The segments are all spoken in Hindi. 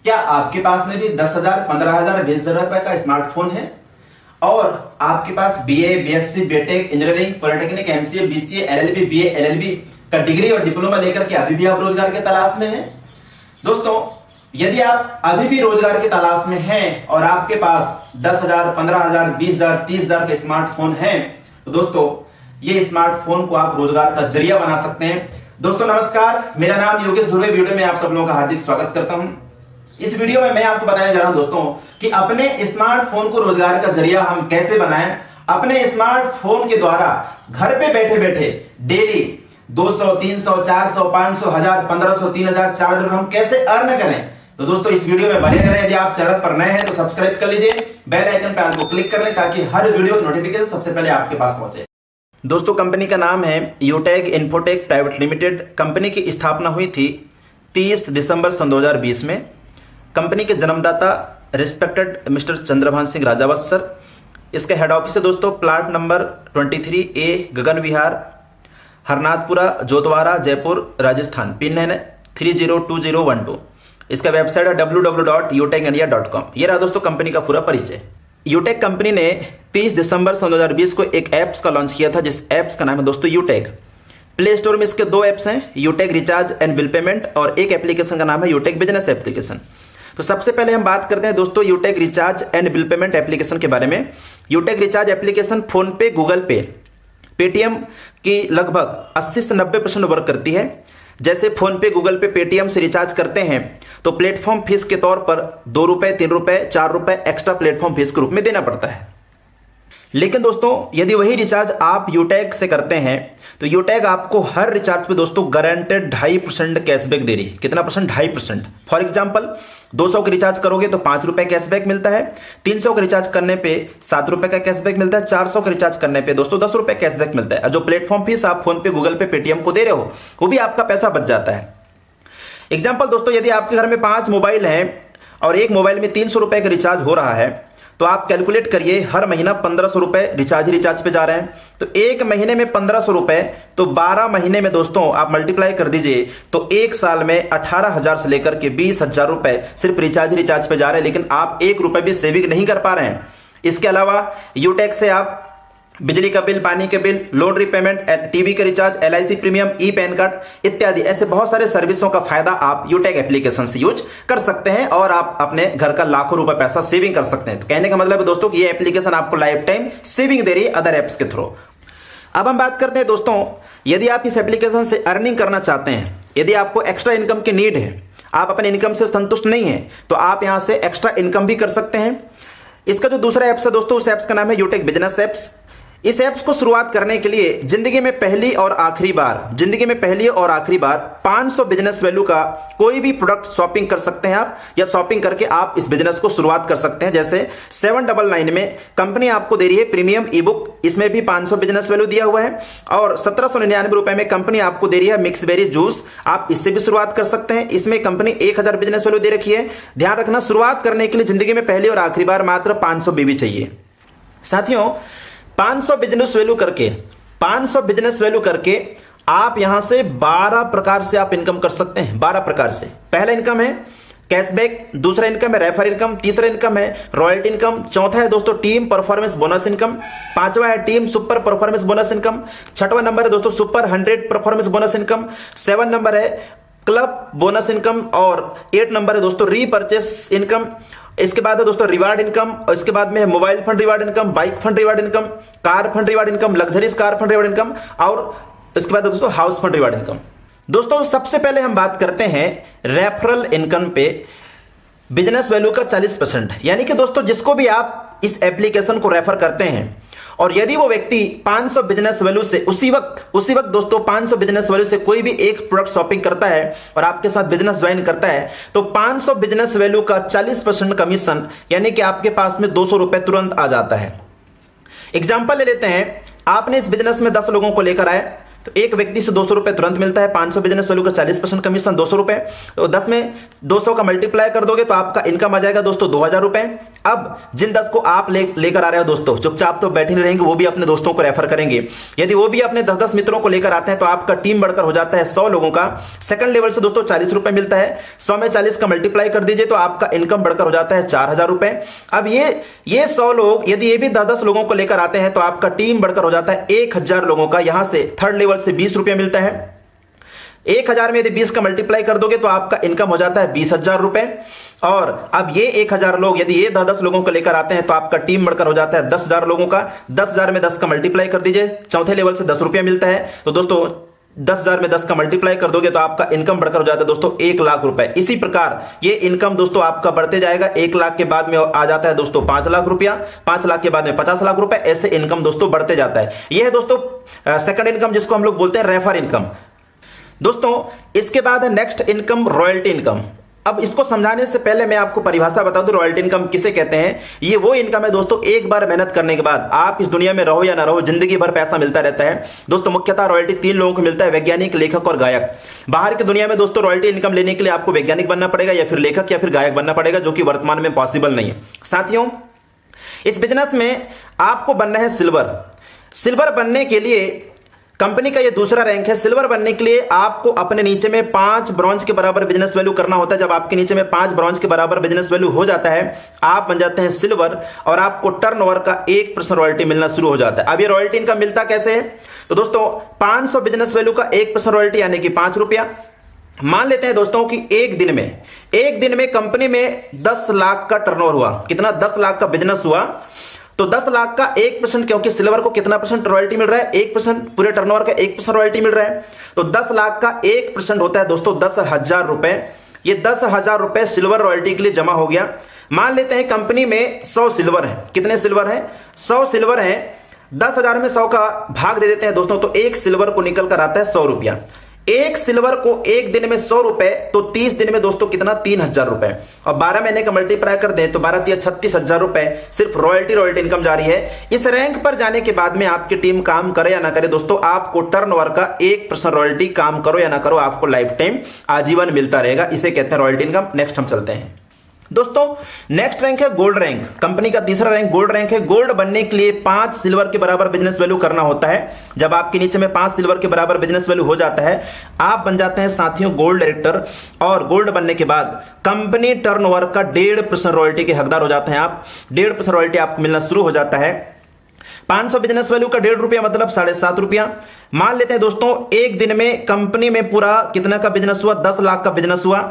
क्या आपके पास में भी 10,000, 15,000, 20,000 रुपए का स्मार्टफोन है और आपके पास BA, BSc, BTech, engineering, polytechnic, MCA, BCA, LLB, BA, LLB का डिग्री और डिप्लोमा लेकर के अभी भी आप रोजगार के तलाश में हैं? दोस्तों, यदि आप अभी भी रोजगार की तलाश में हैं और आपके पास 10,000, 15,000, 20,000, 30,000 के स्मार्टफोन हैं, तो दोस्तों ये स्मार्टफोन को आप रोजगार का जरिया बना सकते हैं। दोस्तों नमस्कार, मेरा नाम योगेश धुर्वे। वीडियो में आप सब लोगों का हार्दिक स्वागत करता हूं। इस वीडियो में मैं आपको बताने जा रहा हूं दोस्तों कि अपने स्मार्टफोन को रोजगार का जरिया हम कैसे बनाएं। अपने स्मार्टफोन के द्वारा घर पे बैठे बैठे डेली 200, 300, 400, 500, 1000, 1500, 3000, 4000 हम कैसे अर्न करें। तो दोस्तों इस वीडियो में बने रहें। यदि आप चैनल पर नए हैं तो सब्सक्राइब कर लीजिए, बेल आइकन पे आपको क्लिक कर लें ताकि हर वीडियो की नोटिफिकेशन सबसे पहले आपके पास पहुंचे। दोस्तों कंपनी का नाम है यूटेक इन्फोटेक प्राइवेट लिमिटेड। कंपनी की स्थापना हुई थी 30 दिसंबर सन 2020 में। कंपनी के जन्मदाता respected mister Chandrabhan Singh Rajawat sir. इसका हेड ऑफिस है दोस्तों प्लाट नंबर 23A गगन विहार, हरनाथपुरा, जोतवारा, जयपुर, राजस्थान। पिन है 302012। इसका वेबसाइट है www.utekindia.com। ये रहा दोस्तों कंपनी का पूरा परिचय। यूटेक कंपनी ने 30 दिसंबर सन 2020 को एक ऐप्स का लॉन्च किया था, जिस ऐप्स का नाम है दोस्तों यूटेक। प्ले स्टोर में इसके दो ऐप्स हैं, यूटेक रिचार्ज एंड बिल पेमेंट, और एक एप्लीकेशन का नाम है यूटेक बिजनेस एप्लीकेशन। तो सबसे पहले हम बात करते हैं दोस्तों Utech recharge and bill payment application के बारे में। Utech recharge application PhonePe, Google Pay, Paytm की लगभग 80 से 90% वर्क करती है। जैसे फोन पे, गूगल पे, पेटीएम से रिचार्ज करते हैं तो प्लेटफॉर्म फीस के तौर पर 2 रुपए, 3 रुपए, 4 रुपए एक्स्ट्रा प्लेटफॉर्म फीस के रूप में देना पड़ता है। लेकिन दोस्तों यदि वही रिचार्ज आप यूटेक से करते हैं तो यूटेक आपको हर रिचार्ज पे दोस्तों गारंटेड 2.5% कैशबैक दे रही है। कितना परसेंट? 2.5%। फॉर एग्जांपल 200 का रिचार्ज करोगे तो 5 रुपए कैशबैक मिलता है, 300 का रिचार्ज करने पे 7 रुपए का कैशबैक मिलता है, 400 का रिचार्ज करने पे दोस्तों 10 रुपए कैशबैक मिलता है। और जो प्लेटफॉर्म फीस आप फोन पे, गूगल पे, पेटीएम को दे रहे हो वो भी आपका पैसा बच जाता है। एग्जाम्पल दोस्तों, यदि आपके घर में 5 मोबाइल हैं और एक मोबाइल में 300 रुपए का रिचार्ज हो रहा है तो आप कैलकुलेट करिए, हर महीना 1500 रुपए रिचार्ज पे जा रहे हैं। तो एक महीने में 1500 रुपए, तो 12 महीने में दोस्तों आप मल्टीप्लाई कर दीजिए तो एक साल में 18,000 से लेकर के 20,000 रुपए सिर्फ रिचार्ज पे जा रहे हैं, लेकिन आप 1 रुपए भी सेविंग नहीं कर पा रहे हैं। इसके अलावा यूटेक से आप बिजली का बिल, पानी के बिल, लोन रीपेमेंट, टीवी का recharge, LIC premium, e PAN card इत्यादि ऐसे बहुत सारे सर्विसों का फायदा आप यूटेक एप्लीकेशन से यूज कर सकते हैं और आप अपने घर का लाखों रुपए पैसा सेविंग कर सकते हैं। तो कहने का मतलब है दोस्तों कि ये एप्लीकेशन आपको लाइफ टाइम सेविंग दे रही है अदर एप्स के थ्रू। अब हम बात करते हैं दोस्तों, यदि आप इस एप्लीकेशन से अर्निंग करना चाहते हैं, यदि आपको एक्स्ट्रा इनकम की नीड है, आप अपने इनकम से संतुष्ट नहीं है, तो आप यहां से एक्स्ट्रा इनकम भी कर सकते हैं। इसका जो दूसरा एप्स है दोस्तों, उस एप्स का नाम है यूटेक बिजनेस एप्स। इस ऐप्स को शुरुआत करने के लिए जिंदगी में पहली और आखिरी बार 500 बिजनेस वैल्यू का कोई भी प्रोडक्ट शॉपिंग कर सकते हैं आप, या शॉपिंग करके आप इस बिजनेस को शुरुआत कर सकते हैं। जैसे 799 में कंपनी आपको दे रही है प्रीमियम ई बुक, इसमें भी 500 बिजनेस वैल्यू दिया हुआ है। और 1799 रुपए में कंपनी आपको दे रही है मिक्स बेरी जूस, आप इससे भी शुरुआत कर सकते हैं। इसमें कंपनी 1000 बिजनेस वैल्यू दे रखी है। ध्यान रखना, शुरुआत करने के लिए जिंदगी में पहली और आखिरी बार मात्र 500 बीबी चाहिए। साथियों 500 बिजनेस वैल्यू करके आप यहां से 12 प्रकार से आप इनकम कर सकते हैं। 12 प्रकार से। पहला इनकम है कैशबैक, दूसरा इनकम है रेफर इनकम, तीसरा इनकम है रॉयल्टी इनकम, चौथा है दोस्तों टीम परफॉर्मेंस बोनस इनकम, पांचवा है team super performance bonus income, छठवां नंबर है दोस्तों super 100 performance bonus income, 7 number है क्लब बोनस इनकम, और 8 नंबर है दोस्तों रीपरचेस इनकम। इसके बाद है दोस्तों रिवार्ड इनकम, और इसके बाद में है mobile fund reward income, bike fund reward income, car fund reward income, luxuries car fund reward income, और इसके बाद दोस्तों हाउस फंड रिवार्ड इनकम। दोस्तों सबसे पहले हम बात करते हैं रेफरल इनकम पे बिजनेस वैल्यू का 40%। यानी कि दोस्तों जिसको भी आप इस एप्लीकेशन को रेफर करते हैं और यदि वो व्यक्ति 500 बिजनेस वैल्यू से उसी वक्त दोस्तों 500 बिजनेस वैल्यू से कोई भी एक प्रोडक्ट शॉपिंग करता है और आपके साथ बिजनेस ज्वाइन करता है तो 500 बिजनेस वैल्यू का 40% कमीशन, यानी कि आपके पास में 200 रुपए तुरंत आ जाता है। एग्जाम्पल ले लेते हैं, आपने इस बिजनेस में 10 लोगों को लेकर आए, तो एक व्यक्ति से 200 रुपए तुरंत मिलता है। 500 बिजनेस वैल्यू का 40% कमीशन 200 रुपए। तो 10 में 200 का मल्टीप्लाई कर दोगे तो आपका इनकम आ जाएगा दोस्तों 2000 रुपए। अब जिन 10 को आप लेकर आ रहे हो दोस्तों, चुपचाप तो बैठे नहीं रहेंगे, वो भी अपने दोस्तों को रेफर करेंगे। यदि वो भी अपने 10-10 मित्रों को लेकर आते हैं तो आपका टीम बढ़कर हो जाता है 100 लोगों का। सेकंड लेवल से दोस्तों 40 रुपए मिलता है। 100 में 40 का मल्टीप्लाई कर दीजिए तो आपका इनकम बढ़कर हो जाता है 4000 रुपए। अब ये 100 लोग यदि ये भी 10-10 लोगों को लेकर आते हैं तो आपका टीम बढ़कर हो जाता है 1000 लोगों का। यहां से थर्ड लेवल से 20 रुपए मिलता है। 1000 में यदि 20 का मल्टीप्लाई कर दोगे तो आपका इनकम हो जाता है 20,000 रुपए। और अब ये 1000 लोग यदि ये 10-10 लोगों को लेकर आते हैं तो आपका टीम बढ़कर हो जाता है 10,000 लोगों का। 10,000 में 10 का मल्टीप्लाई कर दीजिए, चौथे लेवल से 10 रुपया मिलता है। तो दोस्तों 10,000 में 10 का मल्टीप्लाई कर दोगे तो आपका इनकम बढ़कर हो जाता है दोस्तों 1 लाख रुपए। इसी प्रकार ये इनकम दोस्तों आपका बढ़ते जाएगा। 1 लाख के बाद में आ जाता है दोस्तों 5 लाख रुपया, 5 लाख के बाद में 50 लाख रुपए। ऐसे इनकम दोस्तों बढ़ते जाता है। यह है दोस्तों सेकंड इनकम, जिसको हम लोग बोलते हैं रेफर इनकम। दोस्तों इसके बाद है नेक्स्ट इनकम, रॉयल्टी इनकम। अब इसको समझाने से पहले मैं आपको परिभाषा बता दूं, रॉयल्टी इनकम किसे कहते हैं। ये वो इनकम है दोस्तों, एक बार मेहनत करने के बाद आप इस दुनिया में रहो या ना रहो, जिंदगी भर पैसा मिलता रहता है। दोस्तों मुख्यतः रॉयल्टी 3 लोगों को मिलता है, वैज्ञानिक, लेखक और गायक। बाहर की दुनिया में दोस्तों रॉयल्टी इनकम लेने के लिए आपको वैज्ञानिक बनना पड़ेगा या फिर लेखक या फिर गायक बनना पड़ेगा, जो कि वर्तमान में पॉसिबल नहीं है। साथियों इस बिजनेस में आपको बनना है सिल्वर। सिल्वर बनने के लिए कंपनी का ये दूसरा रैंक है। सिल्वर बनने के लिए आपको अपने नीचे में 5 ब्रॉन्ज के बराबर बिजनेस वैल्यू करना होता है। जब आपके नीचे में 5 ब्रॉन्ज के बराबर बिजनेस वैल्यू हो जाता है, आप बन जाते हैं सिल्वर और आपको टर्नओवर का 1% रॉयल्टी मिलना शुरू हो जाता है। अब ये रॉयल्टी इनकम मिलता कैसे है? तो दोस्तों 500 बिजनेस वैल्यू का 1% रॉयल्टी यानी कि 5 रुपया। मान लेते हैं दोस्तों कि एक दिन में कंपनी में 10 लाख का टर्नओवर हुआ। कितना? 10 लाख का बिजनेस हुआ। तो 10 लाख का 1%, क्योंकि सिल्वर को कितना परसेंट रॉयल्टी मिल रहा है? 1%। पूरे टर्नओवर का 1% रॉयल्टी मिल रहा है। तो 10 लाख का 1% होता है दोस्तों 10,000 रुपए। ये 10,000 रुपए सिल्वर रॉयल्टी के लिए जमा हो गया। मान लेते हैं कंपनी में 100 सिल्वर है। कितने सिल्वर है? 100 सिल्वर है। 10,000 में 100 का भाग दे देते हैं दोस्तों, तो एक सिल्वर को निकल कर आता है 100 रुपया। एक सिल्वर को एक दिन में 100 रुपए, तो 30 दिन में दोस्तों कितना? 3,000 रुपए। और 12 महीने का मल्टीप्लाई कर दें तो 12 36,000 रुपए सिर्फ रॉयल्टी इनकम जारी है। इस रैंक पर जाने के बाद में आपकी टीम काम करे या ना करे दोस्तों, आपको टर्नओवर का 1% रॉयल्टी, काम करो या ना करो, आपको लाइफ टाइम आजीवन मिलता रहेगा। इसे कहते हैं रॉयल्टी इनकम। नेक्स्ट हम चलते हैं दोस्तों, नेक्स्ट रैंक है गोल्ड रैंक। कंपनी का तीसरा रैंक गोल्ड रैंक है। गोल्ड बनने के लिए 5 सिल्वर के बराबर बिजनेस वैल्यू करना होता है। जब आपके नीचे में 5 सिल्वर के बराबर बिजनेस वैल्यू हो जाता है, आप बन जाते हैं साथियों गोल्ड डायरेक्टर। और गोल्ड बनने के बाद कंपनी टर्नओवर का 1.5% रॉयल्टी के हकदार हो जाते हैं आप। 1.5% रॉयल्टी आपको मिलना शुरू हो जाता है। 500 बिजनेस वैल्यू का 1.5 रुपया मतलब 7.5 रुपया। मान लेते हैं दोस्तों एक दिन में कंपनी में पूरा कितना का बिजनेस हुआ? 10 लाख का बिजनेस हुआ।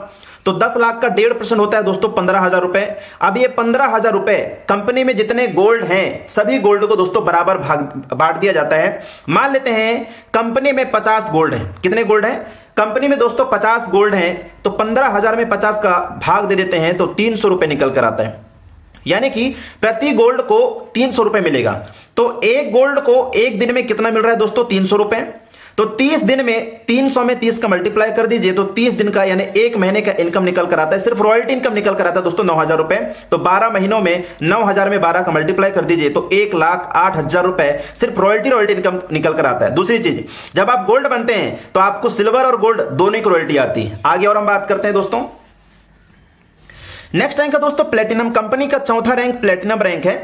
तो 10 लाख का 1.5% होता है दोस्तों 15,000 रुपए। अब ये 15,000 रुपए कंपनी में जितने गोल्ड हैं, सभी गोल्ड को दोस्तों बराबर बांट दिया जाता है। मान लेते हैं कंपनी में 50 गोल्ड हैं। कितने गोल्ड हैं? कंपनी में दोस्तों 50 गोल्ड हैं। तो 15,000 में 50 का भाग दे देते हैं तो 300 रुपए निकल कर आता है। यानी कि प्रति गोल्ड को 300 रुपए मिलेगा। तो एक गोल्ड को एक दिन में कितना मिल रहा है दोस्तों? 300 रुपए। तो 30 दिन में 300 में 30 का मल्टीप्लाई कर दीजिए तो 30 दिन का यानी एक महीने का इनकम निकल कर आता है। सिर्फ रॉयल्टी इनकम निकल कर आता है दोस्तों 9,000 रुपए। तो 12 महीनों में 9,000 में 12 का मल्टीप्लाई कर दीजिए तो 1,08,000 रुपए सिर्फ रॉयल्टी इनकम निकल कर आता है। दूसरी चीज, जब आप गोल्ड बनते हैं तो आपको सिल्वर और गोल्ड दोनों की रॉयल्टी आती है। आगे और हम बात करते हैं दोस्तों, नेक्स्ट रैंक है दोस्तों प्लेटिनम। कंपनी का चौथा रैंक प्लेटिनम रैंक है।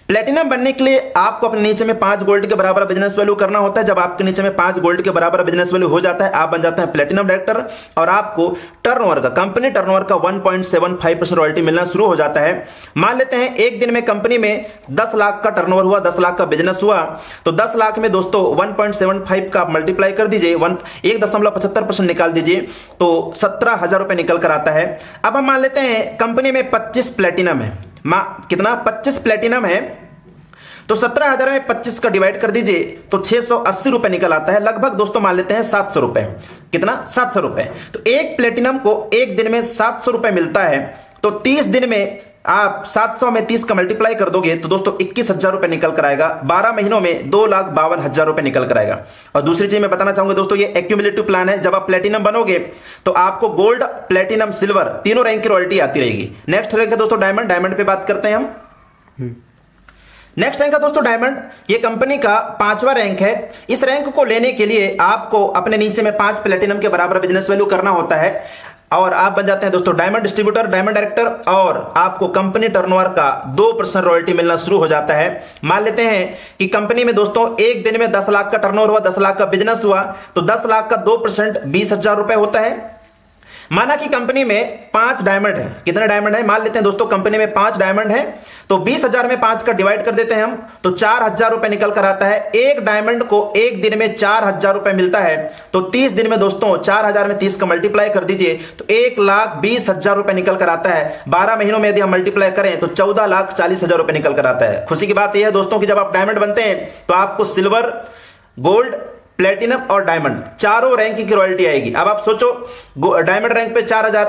प्लेटिनम बनने के लिए आपको अपने नीचे में 5 गोल्ड के बराबर बिजनेस वैल्यू करना होता है। जब आपके नीचे में 5 गोल्ड के बराबर बिजनेस वैल्यू हो जाता है, आप बन जाते हैं प्लेटिनम डायरेक्टर और आपको टर्नओवर का, कंपनी टर्नओवर का 1.75% रॉयल्टी मिलना शुरू हो जाता है। मान लेते हैं एक दिन में कंपनी में 10 लाख का टर्नओवर हुआ, 10 लाख का बिजनेस हुआ। तो 10 लाख में दोस्तों 1.75 का मल्टीप्लाई कर दीजिए, 1.75% निकाल दीजिए तो 17,000 रुपए निकल कर आता है। अब हम मान लेते हैं कंपनी में 25 प्लेटिनम है। कितना? 25 प्लेटिनम है। तो 17,000 में 25 का डिवाइड कर दीजिए तो 680 रुपए निकल आता है। लगभग दोस्तों मान लेते हैं 700 रुपए। कितना? 700 रुपए। तो एक प्लेटिनम को एक दिन में 700 रुपए मिलता है। तो 30 दिन में आप 700 में 30 का मल्टीप्लाई कर दोगे तो दोस्तों 21,000 रुपए निकल कर आएगा। 12 महीनों में 2,52,000 रुपए निकल कर आएगा। और दूसरी चीज मैं बताना चाहूंगा दोस्तों, ये एक्यूमुलेटिव प्लान है। जब आप प्लेटिनम बनोगे तो आपको गोल्ड, प्लेटिनम, सिल्वर तीनों रैंक की रॉयल्टी आती रहेगी। नेक्स्ट रैंक है दोस्तों डायमंड। डायमंड पे बात करते हैं हम। नेक्स्ट रैंक है दोस्तों डायमंड। ये कंपनी का 5वां रैंक है। इस रैंक को लेने के लिए आपको अपने नीचे में 5 प्लेटिनम के बराबर बिजनेस वैल्यू करना होता है और आप बन जाते हैं दोस्तों डायमंड डिस्ट्रीब्यूटर, डायमंड डायरेक्टर, और आपको कंपनी टर्नओवर का 2% रॉयल्टी मिलना शुरू हो जाता है। मान लेते हैं कि कंपनी में दोस्तों एक दिन में 10 लाख का टर्नओवर हुआ, 10 लाख का बिजनेस हुआ, तो 10 लाख का 2% 20,000 रुपए होता है। माना कि कंपनी में 5 डायमंड है। कितने डायमंड है? मान लेते हैं दोस्तों कंपनी में 5 डायमंड है, तो 20,000 में 5 का डिवाइड कर देते हैं हम, तो 4,000 रुपए निकल कर आता है। एक डायमंड को एक दिन में 4,000 रुपए मिलता है, तो 30 दिन में दोस्तों 4,000 में 30 का मल्टीप्लाई कर दीजिए तो 1,20,000 रुपए निकल कर आता है। 12 महीनों में यदि हम मल्टीप्लाई करें तो 14,40,000 रुपए निकल कर आता है। खुशी की बात यह है दोस्तों कि जब आप डायमंड बनते हैं तो आपको सिल्वर, गोल्ड, प्लेटिनम और डायमंड चारों रैंक की रॉयल्टी आएगी। अब आप सोचो, डायमंड रैंक पे 4,000,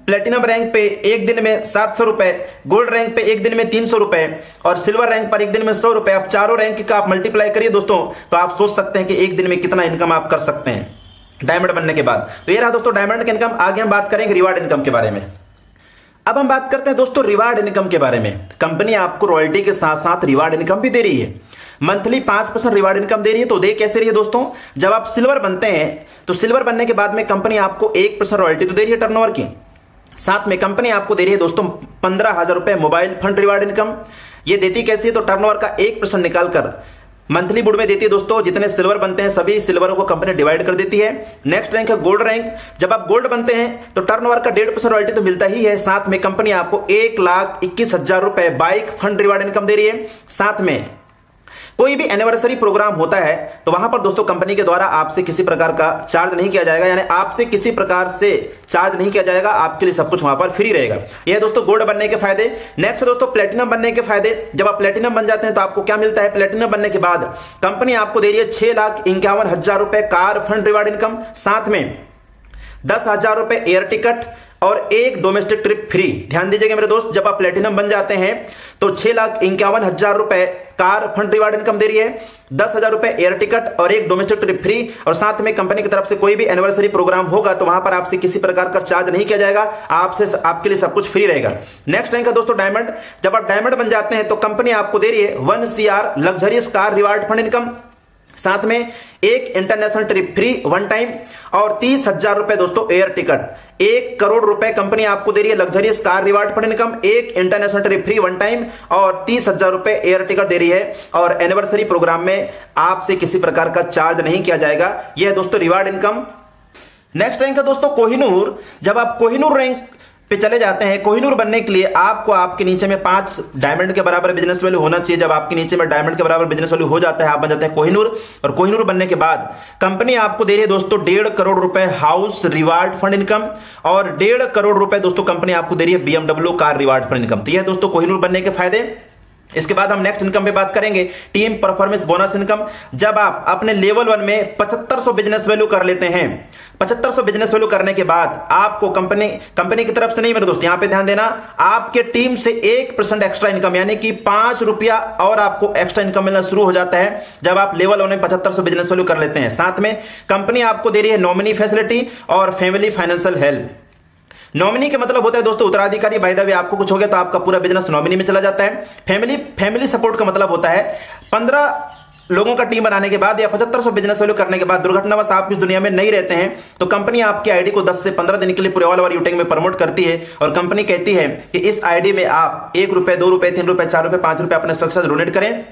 प्लेटिनम रैंक पे एक दिन में 700 रुपए, गोल्ड रैंक पे एक दिन में 300 रुपए और सिल्वर रैंक पर एक दिन में 100 रुपए। आप चारों रैंक का आप मल्टीप्लाई करिए दोस्तों, तो आप सोच सकते हैं कि एक दिन में कितना इनकम आप कर सकते हैं डायमंड बनने के बाद। तो ये रहा दोस्तों डायमंड का इनकम। आगे हम बात करेंगे रिवार्ड इनकम के बारे में। अब हम बात करते हैं दोस्तों रिवार्ड इनकम के बारे में। कंपनी आपको रॉयल्टी के साथ साथ रिवार्ड इनकम भी दे रही है। मंथली 5% रिवार्ड इनकम दे रही है। तो दे कैसे रही है दोस्तों? जब आप सिल्वर बनते हैं तो सिल्वर बनने के बाद में कंपनी आपको 1% रॉयल्टी तो दे रही है टर्नओवर की, साथ में कंपनी आपको दे रही है दोस्तों 15,000 रुपए मोबाइल फंड रिवार्ड इनकम। ये देती कैसे है? तो टर्नओवर का 1% निकालकर मंथली बुड में देती है दोस्तों। जितने सिल्वर बनते हैं सभी सिल्वरों को कंपनी डिवाइड कर देती है। नेक्स्ट रैंक है गोल्ड रैंक। जब आप गोल्ड बनते हैं तो टर्नओवर का 1.5% रॉयल्टी तो मिलता ही है, साथ में कंपनी आपको 1,21,000 रुपए बाइक फंड रिवार्ड इनकम दे रही है। साथ में कोई भी एनिवर्सरी प्रोग्राम होता है तो वहां पर दोस्तों कंपनी के द्वारा आपसे किसी प्रकार का चार्ज नहीं किया जाएगा, यानी आपसे किसी प्रकार से चार्ज नहीं किया जाएगा, आपके लिए सब कुछ वहां पर फ्री रहेगा। यह दोस्तों गोल्ड बनने के फायदे। नेक्स्ट दोस्तों प्लेटिनम बनने के फायदे। जब आप प्लेटिनम बन जाते हैं तो आपको क्या मिलता है? प्लेटिनम बनने के बाद कंपनी आपको दे रही है 6,51,000 रुपए कार फंड रिवार्ड इनकम, साथ में 10,000 रुपए एयर टिकट और एक डोमेस्टिक ट्रिप फ्री। ध्यान दीजिएगा मेरे दोस्त, जब आप प्लेटिनम बन जाते हैं तो 6,51,000 रुपए कार फंड रिवार्ड इनकम दे रही है, 10,000 रुपए एयर टिकट और एक डोमेस्टिक ट्रिप फ्री, और साथ में कंपनी की तरफ से कोई भी एनिवर्सरी प्रोग्राम होगा तो वहां पर आपसे किसी प्रकार का चार्ज नहीं किया जाएगा, आपके लिए सब कुछ फ्री रहेगा। नेक्स्ट रैंक है दोस्तों डायमंड। जब आप डायमंड बन जाते हैं तो कंपनी आपको दे रही है 1 CR luxurious car reward fund income, साथ में एक international trip free one time और 30,000 रुपए दोस्तों एयर टिकट। 1 करोड़ रुपए कंपनी आपको दे रही है luxurious car reward fund income, एक international trip free one time और 30,000 रुपए एयर टिकट दे रही है, और एनिवर्सरी प्रोग्राम में आपसे किसी प्रकार का चार्ज नहीं किया जाएगा। यह है दोस्तों रिवार्ड इनकम। नेक्स्ट रैंक है दोस्तों कोहिनूर। जब आप कोहिनूर रैंक पे चले जाते हैं, कोहिनूर बनने के लिए आपको आपके नीचे में 5 डायमंड के बराबर बिजनेस वैल्यू होना चाहिए। जब आपके नीचे में डायमंड के बराबर बिजनेस वैल्यू हो जाता है आप बन जाते हैं कोहिनूर, और कोहिनूर बनने के बाद कंपनी आपको दे रही है दोस्तों 1.5 करोड़ रुपए हाउस रिवार्ड फंड इनकम और 1.5 करोड़ रुपए दोस्तों कंपनी आपको दे रही है BMW car reward fund income. तो यह दोस्तों कोहिनूर बनने के फायदे। इसके बाद हम नेक्स्ट इनकम पे बात करेंगे, टीम परफॉर्मेंस बोनस इनकम। जब आप अपने लेवल 1 में 7500 बिजनेस वैल्यू कर लेते हैं, 7500 बिजनेस वैल्यू करने के बाद आपको कंपनी की तरफ से नहीं मेरे दोस्त, यहां पे ध्यान देना, आपके टीम से 1% एक्स्ट्रा इनकम यानी कि 5 रुपया और आपको एक्स्ट्रा इनकम मिलना शुरू हो जाता है जब आप लेवल 1 में 7500 बिजनेस वैल्यू कर लेते हैं। साथ में कंपनी आपको दे रही है नॉमिनी फैसिलिटी और फैमिली फाइनेंशियल हेल्प। नॉमिनी का मतलब होता है दोस्तों उत्तराधिकारी। बाय द वे आपको कुछ हो गया तो आपका पूरा बिजनेस नॉमिनी में चला जाता है। फैमिली सपोर्ट का मतलब होता है 15 लोगों का टीम बनाने के बाद या 7500 बिजनेस वैल्यू करने के बाद दुर्घटनावश आप इस दुनिया में नहीं रहते हैं तो कंपनी आपकी आईडी को 10 से 15 दिन के लिए पूरे ऑल ओवर यूटिंग में प्रमोट करती है, और कंपनी कहती है कि इस आईडी में आप 1 रुपए, 2 रुपए, 3 रुपए, 4 रुपए, 5 रुपए अपने स्टॉक से डोनेट करें।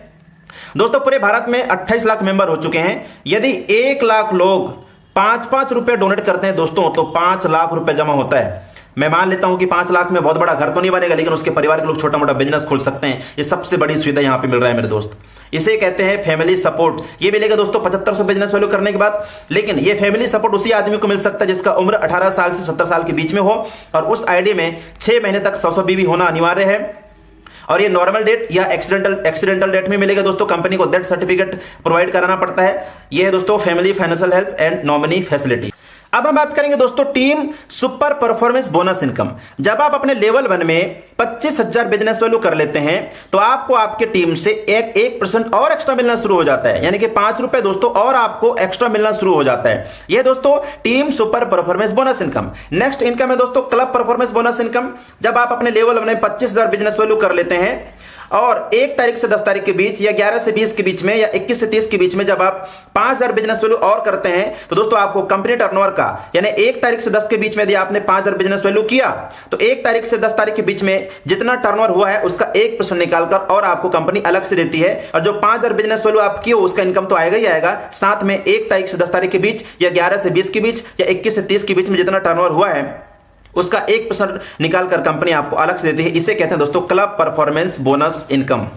दोस्तों पूरे भारत में 28 लाख मेंबर हो चुके हैं। यदि 1 लाख लोग 5-5 रुपए डोनेट करते हैं दोस्तों तो 5 लाख रुपए जमा होता है। मैं मान लेता हूं कि 5 लाख में बहुत बड़ा घर तो नहीं बनेगा, लेकिन उसके परिवार के लोग छोटा मोटा बिजनेस खोल सकते हैं। ये सबसे बड़ी सुविधा यहां पे मिल रहा है मेरे दोस्त। इसे कहते हैं फैमिली सपोर्ट। ये मिलेगा दोस्तों 7500 बिजनेस वैल्यू करने के बाद। लेकिन ये फैमिली सपोर्ट उसी आदमी को मिल सकता है जिसका उम्र 18 साल से 70 साल के बीच में हो, और उस आईडी में 6 महीने तक 100 बीवी होना अनिवार्य है, और ये नॉर्मल डेट या एक्सीडेंटल डेट में मिलेगा दोस्तों। कंपनी को डेथ सर्टिफिकेट प्रोवाइड कराना पड़ता है। ये है दोस्तों family financial help and nominee facility. अब हम बात करेंगे दोस्तों team super performance bonus income. जब आप अपने लेवल 1 में 25,000 बिजनेस वैल्यू कर लेते हैं तो आपको आपके टीम से 1% और एक्स्ट्रा मिलना शुरू हो जाता है, यानी कि 5 रुपए दोस्तों और आपको एक्स्ट्रा मिलना शुरू हो जाता है। यह दोस्तों team super performance bonus income. Next income है दोस्तों क्लब परफॉर्मेंस बोनस इनकम। जब आप अपने लेवल 1 में 25,000 बिजनेस वैल्यू कर लेते हैं और 1 तारीख से 10 तारीख के बीच या 11 से 20 के बीच में या 21 से 30 के बीच में जब आप 5000 बिजनेस वैल्यू और करते हैं तो दोस्तों आपको कंपनी टर्नओवर का यानी 1 तारीख से 10 के बीच में यदि आपने 5000 बिजनेस वैल्यू किया तो 1 तारीख से 10 तारीख के बीच में जितना टर्नओवर हुआ है उसका 1% निकालकर और आपको कंपनी अलग से देती है। और जो 5000 बिजनेस वैल्यू आप किए उसका इनकम तो आएगा ही आएगा, साथ में 1 तारीख से 10 तारीख के बीच या 11 से 20 के बीच या 21 से 30 के बीच में जितना टर्नओवर हुआ है उसका 1% निकालकर कंपनी आपको अलग से देती है। इसे कहते हैं दोस्तों क्लब परफॉर्मेंस बोनस इनकम।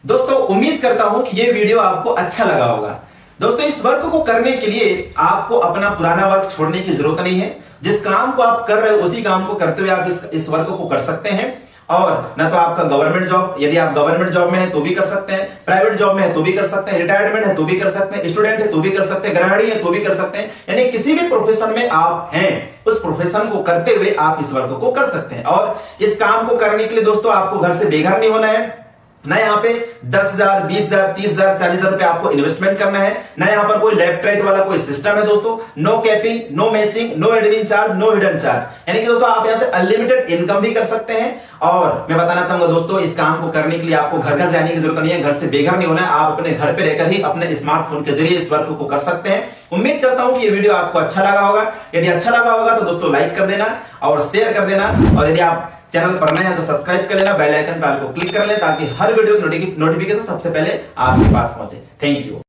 दोस्तों उम्मीद करता हूं कि ये वीडियो आपको अच्छा लगा होगा। दोस्तों इस वर्क को करने के लिए आपको अपना पुराना वर्क छोड़ने की जरूरत नहीं है। जिस काम को आप कर रहे हो उसी काम को करते हुए आप इस वर्क को कर सकते हैं। और ना तो आपका गवर्नमेंट जॉब, यदि आप गवर्नमेंट जॉब में है तो भी कर सकते हैं, प्राइवेट जॉब में है तो भी कर सकते हैं, रिटायरमेंट है तो भी कर सकते हैं, स्टूडेंट है तो भी कर सकते हैं, गृहिणी है तो भी कर सकते हैं, यानी किसी भी प्रोफेशन में आप हैं उस प्रोफेशन को करते हुए आप इस वर्क को कर सकते हैं। और इस काम को करने के लिए दोस्तों आपको घर से बेघर नहीं होना है, ना यहाँ पे 10,000, 20,000, 30,000, 40,000 रुपए आपको इन्वेस्टमेंट करना है, ना यहाँ पर कोई लेफ्ट राइट वाला कोई सिस्टम है दोस्तों, no capping, no matching, no admin charge, no hidden charge, यानी कि दोस्तों आप यहाँ से अनलिमिटेड इनकम भी कर सकते हैं। और मैं बताना चाहूंगा दोस्तों इस काम को करने के लिए आपको घर घर जाने की जरूरत नहीं है, घर से बेघर नहीं होना है, आप अपने घर पे रहकर ही अपने स्मार्टफोन के जरिए इस वर्क को कर सकते हैं। उम्मीद करता हूं कि ये वीडियो आपको अच्छा लगा होगा। यदि अच्छा लगा होगा तो दोस्तों लाइक कर देना और शेयर कर देना, और यदि आप चैनल पर नए हैं तो सब्सक्राइब कर लेना, बेल आइकन पर को क्लिक कर लें ताकि हर वीडियो की नोटिफिकेशन सबसे पहले आपके पास पहुंचे। Thank you.